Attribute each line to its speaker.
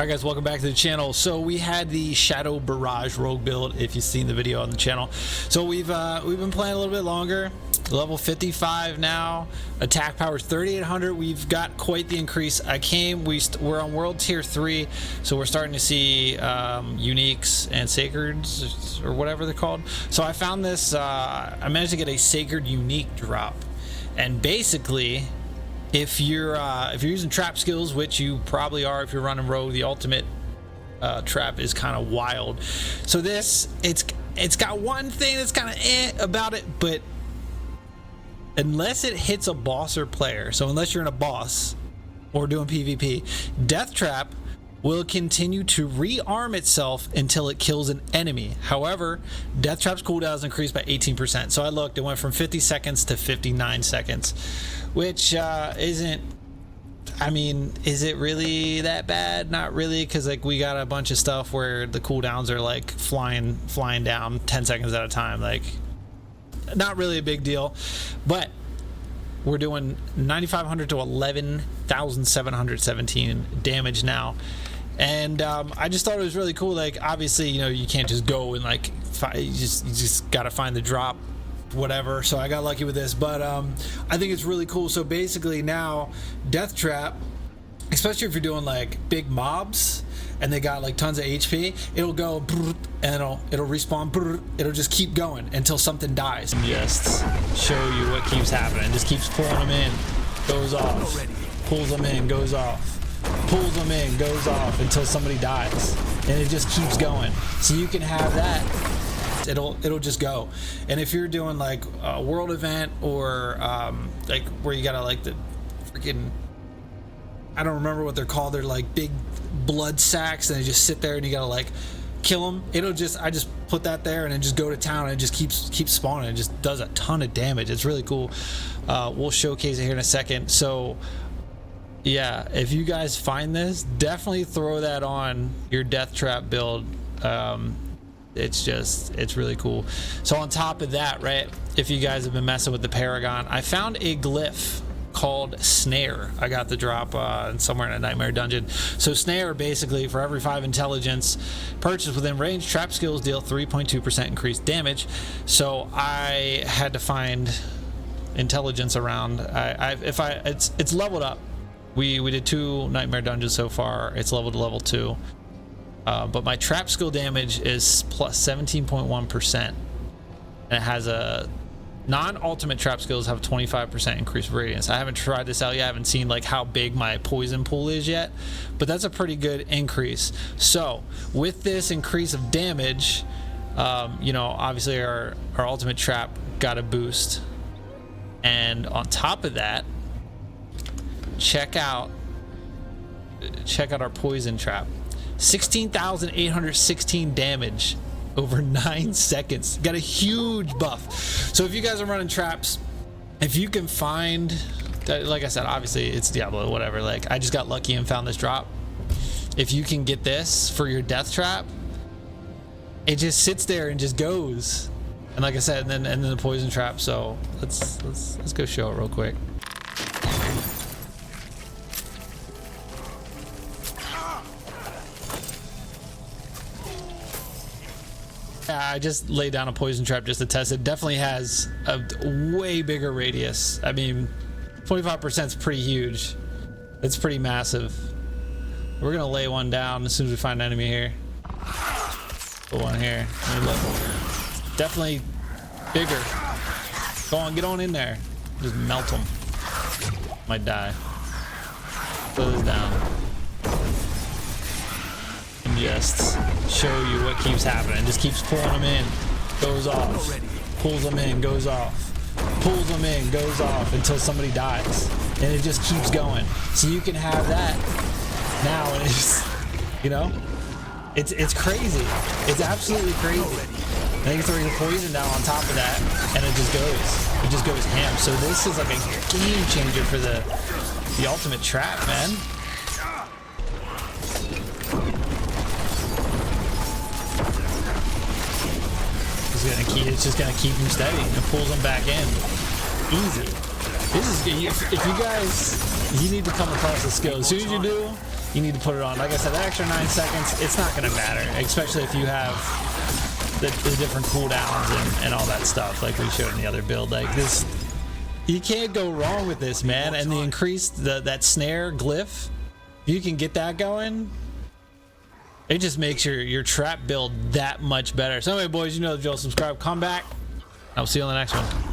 Speaker 1: Alright guys, welcome back to the channel. So we had the Shadow Barrage rogue build, if you've seen the video on the channel. So we've been playing a little bit longer. Level 55 now. Attack power is 3800. We've got quite the increase. We're on world tier 3, so we're starting to see uniques and sacreds, or whatever they're called. So I found this, I managed to get a sacred unique drop, and basically if you're using trap skills, which you probably are if you're running rogue, the ultimate trap is kind of wild. So this, it's got one thing that's kind of about it, but unless it hits a boss or player, so unless you're in a boss or doing PvP, Death Trap will continue to rearm itself until it kills an enemy. However, Death Trap's cooldown is increased by 18%. So I looked, it went from 50 seconds to 59 seconds, which isn't, I mean, is it really that bad? Not really, because like we got a bunch of stuff where the cooldowns are like flying down 10 seconds at a time. Like, not really a big deal, but we're doing 9,500 to 11,717 damage now. And I just thought it was really cool. Like, obviously, you know, you can't just go and like you just gotta find the drop, whatever. So I got lucky with this, but I think it's really cool. So basically now Death Trap, especially if you're doing like big mobs and they got like tons of HP, it'll go and it'll respawn, it'll just keep going until something dies. And just show you what keeps happening. Just keeps pulling them in, goes off, pulls them in, goes off, pulls them in, goes off until somebody dies, and it just keeps going. So you can have that, it'll just go. And if you're doing like a world event or like where you gotta like the freaking, I don't remember what they're called, they're like big blood sacks and they just sit there and you gotta like kill them, I just put that there and then just go to town and it just keeps spawning. It just does a ton of damage. It's really cool. We'll showcase it here in a second. So yeah, if you guys find this, definitely throw that on your Death Trap build. It's really cool. So on top of that, right, if you guys have been messing with the Paragon, I found a glyph called Snare. I got the drop somewhere in a nightmare dungeon. So Snare, basically for every 5 intelligence purchased within range, trap skills deal 3.2% increased damage. So I had to find intelligence around. It's leveled up. We did 2 nightmare dungeons so far. It's leveled to level 2, but my trap skill damage is plus 17.1%, and it has a non-ultimate trap skills have 25% increased radiance. I haven't tried this out yet. I haven't seen like how big my poison pool is yet, but that's a pretty good increase. So with this increase of damage, you know, obviously our ultimate trap got a boost, and on top of that, check out our poison trap. 16,816 damage over 9 seconds. Got a huge buff. So if you guys are running traps, if you can find, like I said, obviously it's Diablo, whatever, like I just got lucky and found this drop. If you can get this for your Death Trap, it just sits there and just goes. And like I said, and then the poison trap. So let's go show it real quick. I just laid down a poison trap just to test it. Definitely has a way bigger radius. I mean, 25% is pretty huge. It's pretty massive. We're gonna lay one down as soon as we find an enemy here. Put one here. I mean, look, definitely bigger. Go on, get on in there. Just melt them. Might die. Throw this down. Just show you what keeps happening. Just keeps pulling them in, goes off, pulls them in, goes off, pulls them in, goes off until somebody dies, and it just keeps going. So you can have that now, and it's, you know, it's crazy. It's absolutely crazy. And then you throw your poison down on top of that, and it just goes ham. So this is like a game changer for the ultimate trap, man. It's just gonna keep him steady and pulls him back in. Easy. This is, if you guys, you need to come across the skill. As soon as you do, you need to put it on. Like I said, that extra 9 seconds, it's not going to matter, especially if you have the different cooldowns and all that stuff like we showed in the other build. Like this, you can't go wrong with this, man. And the increased that snare glyph, you can get that going, it just makes your trap build that much better. So anyway, boys, you know the drill. Subscribe, come back. I'll see you on the next one.